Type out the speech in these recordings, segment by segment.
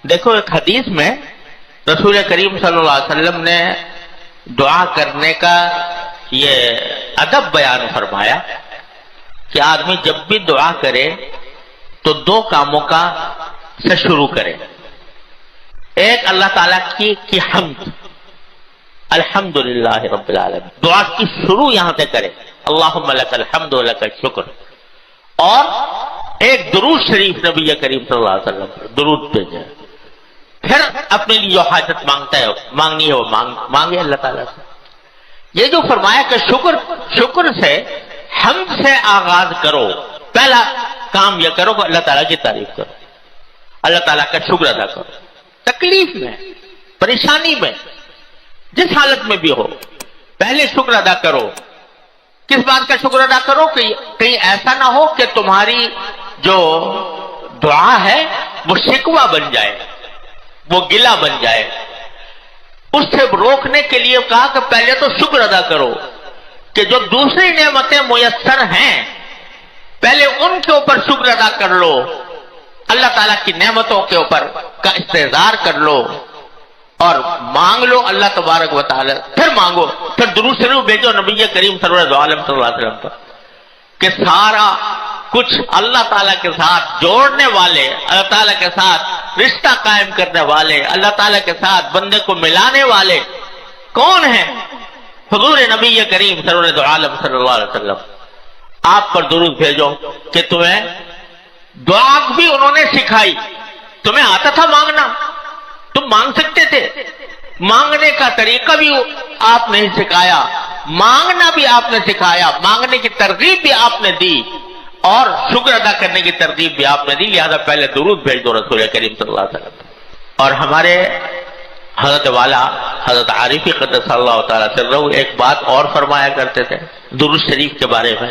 دیکھو ایک حدیث میں رسول کریم صلی اللہ علیہ وسلم نے دعا کرنے کا یہ ادب بیان فرمایا کہ آدمی جب بھی دعا کرے تو دو کاموں کا سے شروع کرے. ایک اللہ تعالیٰ کی حمد، الحمدللہ رب العالمین، دعا کی شروع یہاں سے کرے، اللہم لک الحمد و لک الشکر. اور ایک درود شریف نبی کریم صلی اللہ علیہ وسلم درود بھیجے. پھر اپنے لیے جو حاجت مانگنی ہے وہ مانگے اللہ تعالیٰ سے. یہ جو فرمایا کہ شکر سے حمد سے آغاز کرو، پہلا کام یہ کرو کہ اللہ تعالیٰ کی تعریف کرو، اللہ تعالیٰ کا شکر ادا کرو. تکلیف میں، پریشانی میں، جس حالت میں بھی ہو پہلے شکر ادا کرو. کس بات کا شکر ادا کرو کہ کہیں ایسا نہ ہو کہ تمہاری جو دعا ہے وہ شکوہ بن جائے، وہ گلہ بن جائے. اس سے روکنے کے لیے کہا کہ پہلے تو شکر ادا کرو کہ جو دوسری نعمتیں میسر ہیں پہلے ان کے اوپر شکر ادا کر لو، اللہ تعالیٰ کی نعمتوں کے اوپر کا استحضار کر لو اور مانگ لو اللہ تبارک و تعالی. پھر مانگو، پھر درود شریف بھیجو نبی کریم سرور عالم صلی اللہ علیہ وسلم پر کہ سارا کچھ اللہ تعالیٰ کے ساتھ جوڑنے والے، اللہ تعالیٰ کے ساتھ رشتہ قائم کرنے والے، اللہ تعالیٰ کے ساتھ بندے کو ملانے والے کون ہیں؟ حضور نبی کریم سرور عالم صلی اللہ علیہ وسلم. آپ پر درود بھیجو کہ تمہیں دعا بھی انہوں نے سکھائی. تمہیں آتا تھا مانگنا، تم مانگ سکتے تھے، مانگنے کا طریقہ بھی آپ نے سکھایا، مانگنا بھی آپ نے سکھایا، مانگنے کی ترغیب بھی آپ نے دی اور شکر ادا کرنے کی ترغیب بھی آپ نے دی. لہذا پہلے درود بھیج دو رسول کریم صلی اللہ علیہ وسلم. اور ہمارے حضرت والا حضرت عارفی قدس اللہ تعالیٰ سرہ ایک بات اور فرمایا کرتے تھے درود شریف کے بارے میں.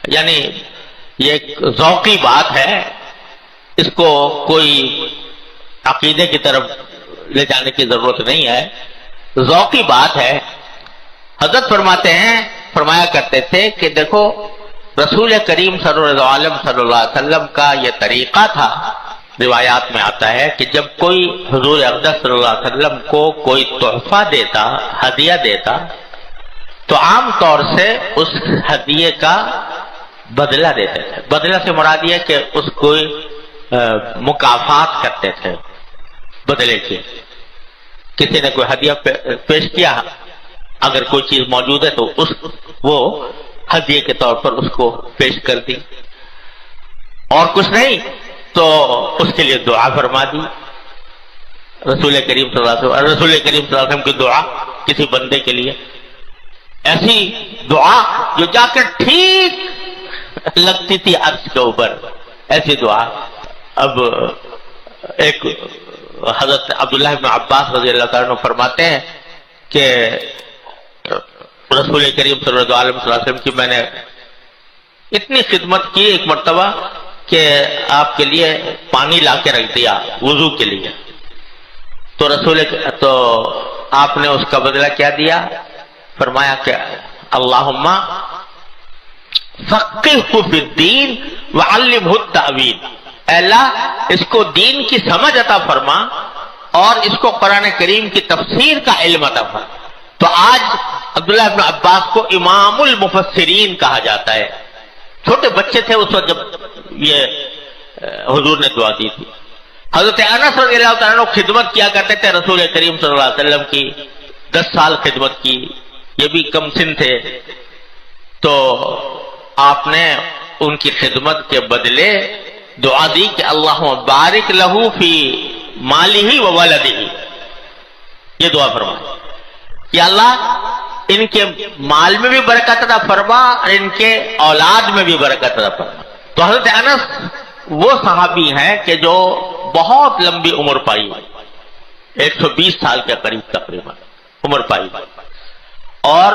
یعنی یہ ایک ذوقی بات ہے، اس کو کوئی عقیدے کی طرف لے جانے کی ضرورت نہیں ہے، ذوقی بات ہے. حضرت فرمایا کرتے تھے کہ دیکھو رسول کریم صلی اللہ علیہ وسلم کا یہ طریقہ تھا. روایات میں آتا ہے کہ جب کوئی حضور اقدس صلی اللہ علیہ وسلم کو کوئی تحفہ دیتا، ہدیہ دیتا، تو عام طور سے اس ہدیے کا بدلہ دیتے تھے. بدلہ سے مراد یہ کہ اس کو مکافات کرتے تھے بدلے کی. کسی نے کوئی ہدیہ پیش کیا، اگر کوئی چیز موجود ہے تو وہ ہدیے کے طور پر اس کو پیش کر دی، اور کچھ نہیں تو اس کے لیے دعا فرما دی. رسول کریم صلی اللہ علیہ وسلم کی دعا کسی بندے کے لیے ایسی دعا جو جا کر ٹھیک لگتی تھی عرش کے اوپر، ایسی دعا. اب ایک حضرت عبداللہ بن عباس رضی اللہ تعالیٰ عنہ فرماتے ہیں کہ رسول کریم صلی اللہ علیہ وسلم کی میں نے اتنی خدمت کی ایک مرتبہ کہ آپ کے لیے پانی لا کے رکھ دیا وضو کے لیے. تو آپ نے اس کا بدلہ کیا دیا؟ فرمایا کہ اللہم فقہہ فی الدین وعلمہ التأویل. اے اللہ اس کو دین کی سمجھ عطا فرما اور اس کو قرآن کریم کی تفسیر کا علم عطا فرما. تو آج عبداللہ بن عباس کو امام المفسرین کہا جاتا ہے. چھوٹے بچے تھے اس وقت جب یہ حضور نے دعا دی تھی. حضرت انس رضی اللہ تعالیٰ عنہ خدمت کیا کرتے تھے رسول کریم صلی اللہ علیہ وسلم کی، 10 سال خدمت کی، یہ بھی کم سن تھے. تو آپ نے ان کی خدمت کے بدلے دعا دی کہ اللہم بارک لہو فی مالہ و ولدہ. یہ دعا فرمائی کہ اللہ ان کے مال میں بھی برکت عطا فرما اور ان کے اولاد میں بھی برکت عطا فرما. تو حضرت انس وہ صحابی ہیں کہ جو بہت لمبی عمر پائی، 120 سال کے قریب تقریباً عمر پائی. اور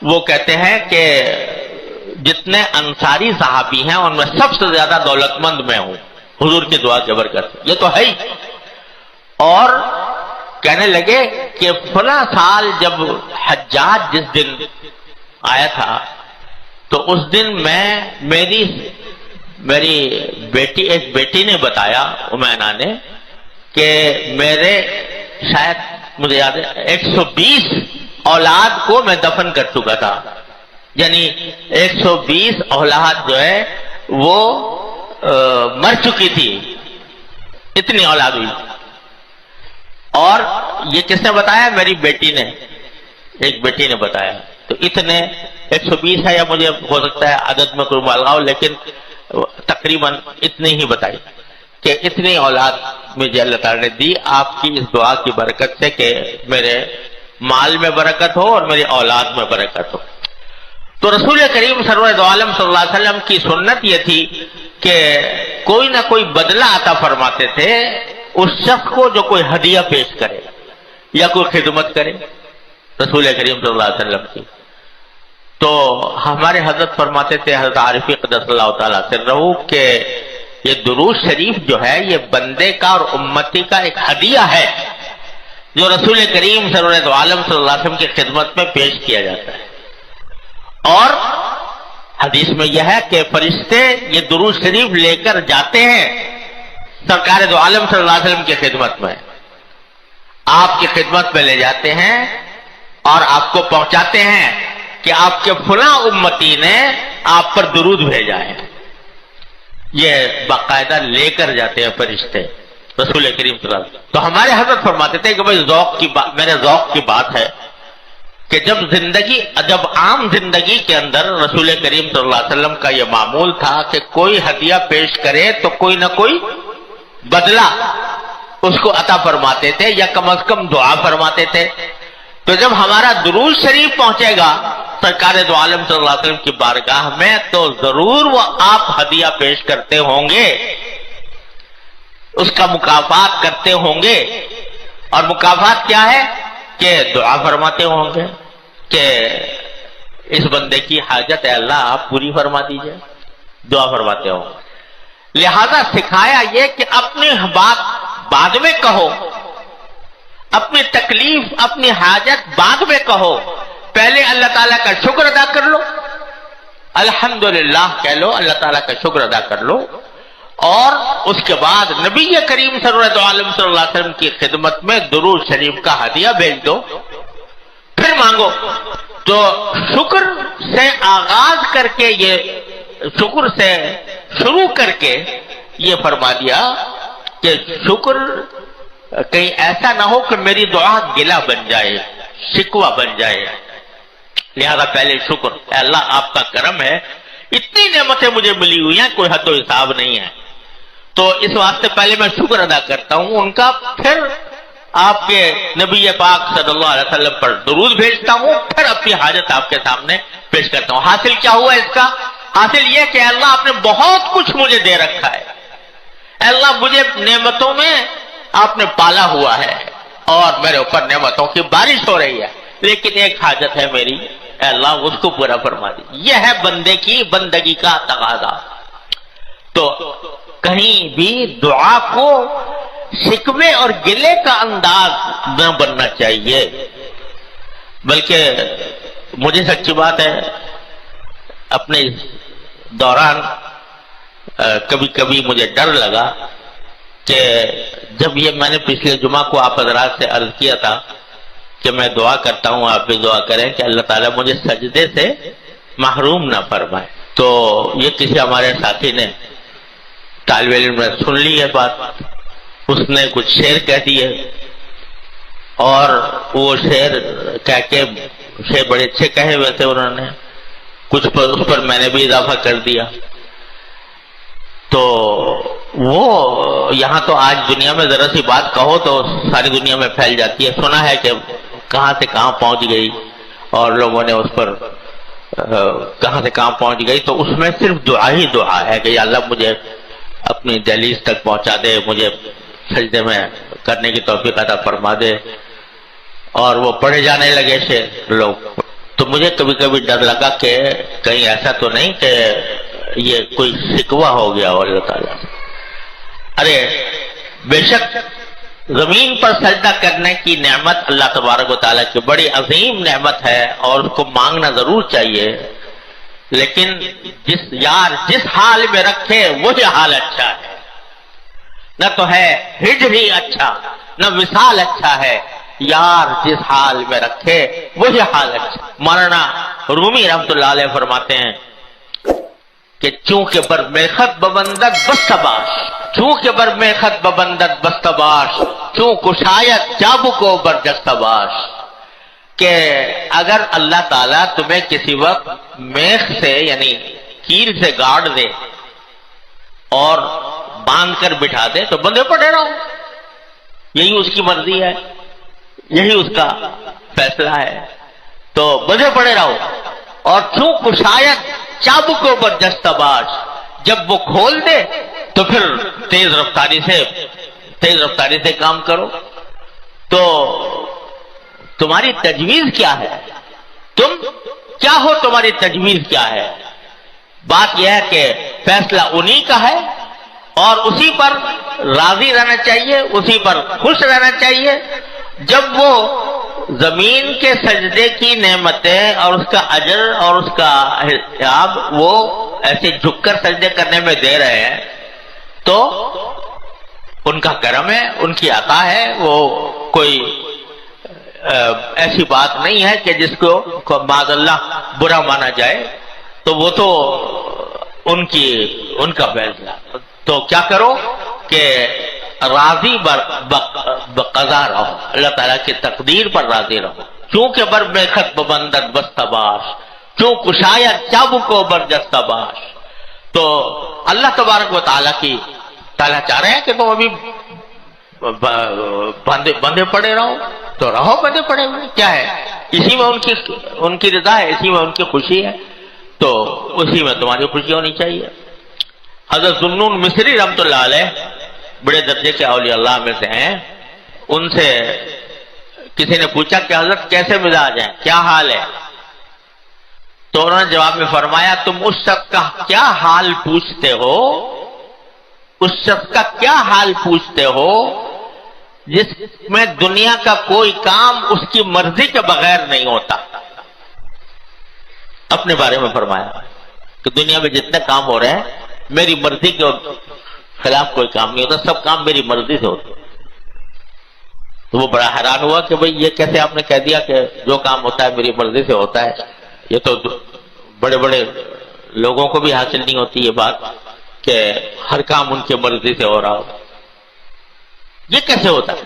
وہ کہتے ہیں کہ جتنے انصاری صحابی ہیں ان میں سب سے زیادہ دولت مند میں ہوں حضور کی دعا کے برکت. یہ تو ہے ہی. اور کہنے لگے کہ فلاں سال جب حجاج جس دن آیا تھا تو اس دن میری میری بیٹی ایک بیٹی نے بتایا امینا نے کہ میرے شاید مجھے یاد ہے 120 اولاد کو میں دفن کر چکا تھا، یعنی 120 اولاد جو ہے وہ مر چکی تھی، اتنی اولاد ہوئی. اور یہ کس نے بتایا؟ میری بیٹی نے، ایک بیٹی نے بتایا. تو اتنے 120 ہے یا مجھے ہو سکتا ہے عدد میں کوئی مبالغہ ہو، لیکن تقریباً اتنی ہی بتائی کہ اتنی اولاد مجھے اللہ تعالیٰ نے دی آپ کی اس دعا کی برکت سے کہ میرے مال میں برکت ہو اور میری اولاد میں برکت ہو. تو رسول کریم سرور عالم صلی اللہ علیہ وسلم کی سنت یہ تھی کہ کوئی نہ کوئی بدلہ عطا فرماتے تھے اس شخص کو جو کوئی ہدیہ پیش کرے یا کوئی خدمت کرے رسول کریم صلی اللہ علیہ وسلم کی. تو ہمارے حضرت فرماتے تھے، حضرت عارفی قدس اللہ تعالیٰ سرہ، کہ یہ درود شریف جو ہے یہ بندے کا اور امتی کا ایک ہدیہ ہے جو رسول کریم سرور عالم صلی اللہ علیہ وسلم کی خدمت میں پیش کیا جاتا ہے. اور حدیث میں یہ ہے کہ فرشتے یہ درود شریف لے کر جاتے ہیں سرکار دو عالم صلی اللہ علیہ وسلم کی خدمت میں، آپ کی خدمت میں لے جاتے ہیں اور آپ کو پہنچاتے ہیں کہ آپ کے فلاں امتی نے آپ پر درود بھیجا ہے. یہ باقاعدہ لے کر جاتے ہیں فرشتے رسول کریم صلی اللہ علیہ وسلم. تو ہمارے حضرت فرماتے تھے کہ بھائی ذوق کی بات، میرے ذوق کی بات ہے کہ جب عام زندگی کے اندر رسول کریم صلی اللہ علیہ وسلم کا یہ معمول تھا کہ کوئی ہدیہ پیش کرے تو کوئی نہ کوئی بدلہ اس کو عطا فرماتے تھے یا کم از کم دعا فرماتے تھے. تو جب ہمارا درود شریف پہنچے گا سرکار دو عالم صلی اللہ علیہ وسلم کی بارگاہ میں تو ضرور وہ آپ ہدیہ پیش کرتے ہوں گے، اس کا مکافات کرتے ہوں گے. اور مکافات کیا ہے؟ کہ دعا فرماتے ہوں گے کہ اس بندے کی حاجت ہے اللہ آپ پوری فرما دیجئے، دعا فرماتے ہوں. لہذا سکھایا یہ کہ اپنی بات بعد میں کہو، اپنی تکلیف اپنی حاجت بعد میں کہو، پہلے اللہ تعالیٰ کا شکر ادا کر لو، الحمدللہ کہہ لو، اللہ تعالیٰ کا شکر ادا کر لو، اور اس کے بعد نبی کریم صلی اللہ علیہ وسلم کی خدمت میں درود شریف کا ہدیہ بھیج دو، پھر مانگو. تو شکر سے آغاز کر کے، یہ شکر سے شروع کر کے یہ فرما دیا کہ شکر کہیں ایسا نہ ہو کہ میری دعا گلہ بن جائے، شکوہ بن جائے. لہذا پہلے شکر، اے اللہ آپ کا کرم ہے، اتنی نعمتیں مجھے ملی ہوئی ہیں کوئی حد و حساب نہیں ہے، تو اس واسطے پہلے میں شکر ادا کرتا ہوں ان کا، پھر آپ کے نبی پاک صلی اللہ علیہ وسلم پر درود بھیجتا ہوں، پھر اپنی حاجت آپ کے سامنے پیش کرتا ہوں. حاصل کیا ہوا اس کا؟ حاصل یہ کہ اللہ آپ نے بہت کچھ مجھے دے رکھا ہے، اللہ مجھے نعمتوں میں آپ نے پالا ہوا ہے اور میرے اوپر نعمتوں کی بارش ہو رہی ہے، لیکن ایک حاجت ہے میری، اے اللہ اس کو پورا فرما دی. یہ ہے بندے کی بندگی کا تقاضا. تو کہیں بھی دعا کو شکوے اور گلے کا انداز نہ بننا چاہیے، بلکہ مجھے سچی بات ہے اپنے دوران کبھی کبھی مجھے ڈر لگا کہ جب یہ میں نے پچھلے جمعہ کو آپ حضرات سے عرض کیا تھا کہ میں دعا کرتا ہوں آپ بھی دعا کریں کہ اللہ تعالیٰ مجھے سجدے سے محروم نہ فرمائے. تو یہ کسی ہمارے ساتھی نے طالب علم نے سن لی ہے بات، اس نے کچھ شعر کہہ دیے اور وہ شعر کہہ کے شعر بڑے اچھے کہے ہوئے تھے انہوں نے، کچھ پر اس پر میں نے بھی اضافہ کر دیا. تو وہ یہاں تو آج دنیا میں ذرا سی بات کہو تو ساری دنیا میں پھیل جاتی ہے. سنا ہے کہ کہاں سے کہاں پہنچ گئی اور لوگوں نے اس پر کہاں سے کہاں پہنچ گئی. تو اس میں صرف دعا ہی دعا ہے کہ یا اللہ مجھے اپنی دہلیز تک پہنچا دے، مجھے سجدے میں کرنے کی توفیق عطا فرما دے. اور وہ پڑھے جانے لگے شعر لوگ. تو مجھے کبھی کبھی ڈر لگا کہ کہیں ایسا تو نہیں کہ یہ کوئی شکوہ ہو گیا ہو اللہ تعالیٰ سے. ارے بے شک زمین پر سجدہ کرنے کی نعمت اللہ تبارک و تعالیٰ کی بڑی عظیم نعمت ہے اور اس کو مانگنا ضرور چاہیے. لیکن جس حال میں رکھے وہی حال اچھا ہے. نہ تو ہے ہجر ہی اچھا، نہ وصال اچھا ہے، یار جس حال میں رکھے وہی حال اچھا. مولانا رومی رحمت اللہ علیہ فرماتے ہیں کہ چونکہ بر میخت ببندت بستباش، چونکہ بر میخت ببندت بستباش، چون کشایت چابکو بر جستباش، کہ اگر اللہ تعالیٰ تمہیں کسی وقت میخ سے یعنی کیل سے گاڑ دے اور باندھ کر بٹھا دے تو بندھے پڑے رہو، یہی اس کی مرضی ہے، یہی اس کا فیصلہ ہے، تو بندھے پڑے رہو. اور چون کشایت چابکو پر جستباش، جب وہ کھول دے تو پھر تیز رفتاری سے کام کرو. تو تمہاری تجویز کیا ہے؟ تم کیا ہو؟ تمہاری تجویز کیا ہے؟ بات یہ ہے کہ فیصلہ انہی کا ہے اور اسی پر راضی رہنا چاہیے، اسی پر خوش رہنا چاہیے. جب وہ زمین کے سجدے کی نعمتیں اور اس کا اجر اور اس کا حساب وہ ایسے جھک کر سجدے کرنے میں دے رہے ہیں تو ان کا کرم ہے، ان کی عطا ہے، وہ کوئی ایسی بات نہیں ہے کہ جس کو معاذ اللہ برا مانا جائے. تو وہ تو ان کا فیصلہ. تو کیا کرو کہ راضی بقضا رہو، اللہ تعالیٰ کی تقدیر پر راضی رہو. چونکہ بر میخت ببندت بستباش، چون کشایت چابکو بر جستباش. تو اللہ تبارک و تعالیٰ چاہ رہے ہیں کہ تم ابھی بندھے پڑے رہو، تو رہو بندھے پڑے ہوئے. کیا ہے؟ اسی میں ان کی رضا ہے، اسی میں ان کی خوشی ہے، تو اسی میں تمہاری خوشی ہونی چاہیے. حضرت ذوالنون مصری رحمت اللہ علیہ بڑے درجے کے اولیاء اللہ میں سے ہیں. ان سے کسی نے پوچھا کہ حضرت کیسے مزاج ہیں، کیا حال ہے؟ تو انہوں نے جواب میں فرمایا تم اس شخص کا کیا حال پوچھتے ہو، اس شخص کا کیا حال پوچھتے ہو جس میں دنیا کا کوئی کام اس کی مرضی کے بغیر نہیں ہوتا. اپنے بارے میں فرمایا کہ دنیا میں جتنے کام ہو رہے ہیں میری مرضی کے خلاف کوئی کام نہیں ہوتا، سب کام میری مرضی سے ہوتے. تو وہ بڑا حیران ہوا کہ بھئی یہ کیسے آپ نے کہہ دیا کہ جو کام ہوتا ہے میری مرضی سے ہوتا ہے؟ یہ تو بڑے بڑے لوگوں کو بھی حاصل نہیں ہوتی یہ بات کہ ہر کام ان کی مرضی سے ہو رہا ہو. یہ کیسے ہوتا ہے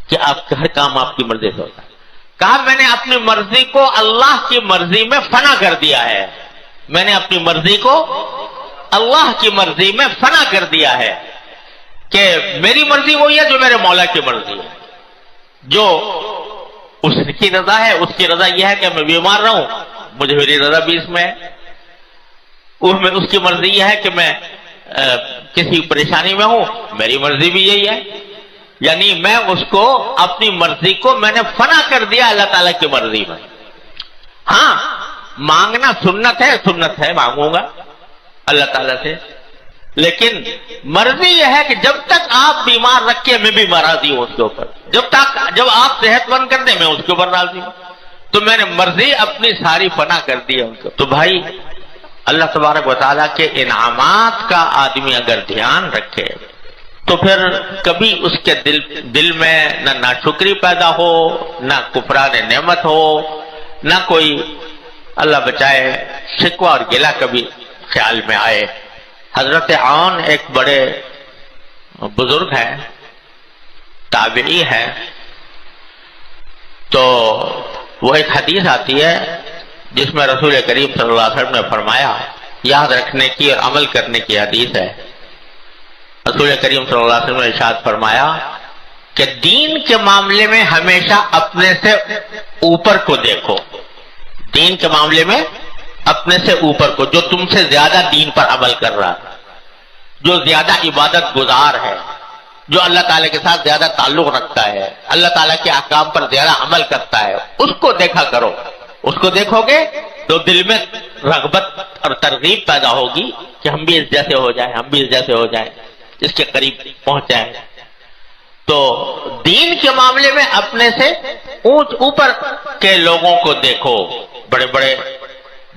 کہ ہر کام آپ کی مرضی سے ہوتا ہے؟ کہا میں نے اپنی مرضی کو اللہ کی مرضی میں فنا کر دیا ہے. میں نے اپنی مرضی کو اللہ کی مرضی میں فنا کر دیا ہے کہ میری مرضی وہی ہے جو میرے مولا کی مرضی ہے. جو اس کی رضا ہے، اس کی رضا یہ ہے کہ میں بیمار رہوں، مجھے میری رضا بھی اس میں ہے. اس کی مرضی یہ ہے کہ میں کسی پریشانی میں ہوں، میری مرضی بھی یہی ہے. یعنی میں اس کو اپنی مرضی کو میں نے فنا کر دیا اللہ تعالیٰ کی مرضی میں. ہاں مانگنا سنت ہے مانگوں گا اللہ تعالیٰ سے، لیکن مرضی یہ ہے کہ جب تک آپ بیمار رکھے میں بھی راضی ہوں اس کے اوپر، جب آپ صحت مند کر دیں میں اس کے اوپر راضی ہوں. تو میں نے مرضی اپنی ساری فنا کر دی ہے ان کو. تو بھائی اللہ تبارک و تعالیٰ کے انعامات کا آدمی اگر دھیان رکھے تو پھر کبھی اس کے دل میں نہ ناشکری پیدا ہو، نہ کفران نعمت ہو، نہ کوئی اللہ بچائے شکوہ اور گلہ کبھی خیال میں آئے. حضرت عون ایک بڑے بزرگ ہیں، تابعی ہیں. تو وہ ایک حدیث آتی ہے جس میں رسول کریم صلی اللہ علیہ وسلم نے فرمایا، یاد رکھنے کی اور عمل کرنے کی حدیث ہے. رسول کریم صلی اللہ علیہ وسلم نے ارشاد فرمایا کہ دین کے معاملے میں ہمیشہ اپنے سے اوپر کو دیکھو. دین کے معاملے میں اپنے سے اوپر کو، جو تم سے زیادہ دین پر عمل کر رہا ہے، جو زیادہ عبادت گزار ہے، جو اللہ تعالیٰ کے ساتھ زیادہ تعلق رکھتا ہے، اللہ تعالیٰ کے احکام پر زیادہ عمل کرتا ہے، اس کو دیکھا کرو. اس کو دیکھو گے تو دل میں رغبت اور ترغیب پیدا ہوگی کہ ہم بھی اس جیسے ہو جائیں، ہم بھی اس جیسے ہو جائیں، اس کے قریب پہنچ جائیں. تو دین کے معاملے میں اپنے سے اوپر کے لوگوں کو دیکھو. بڑے بڑے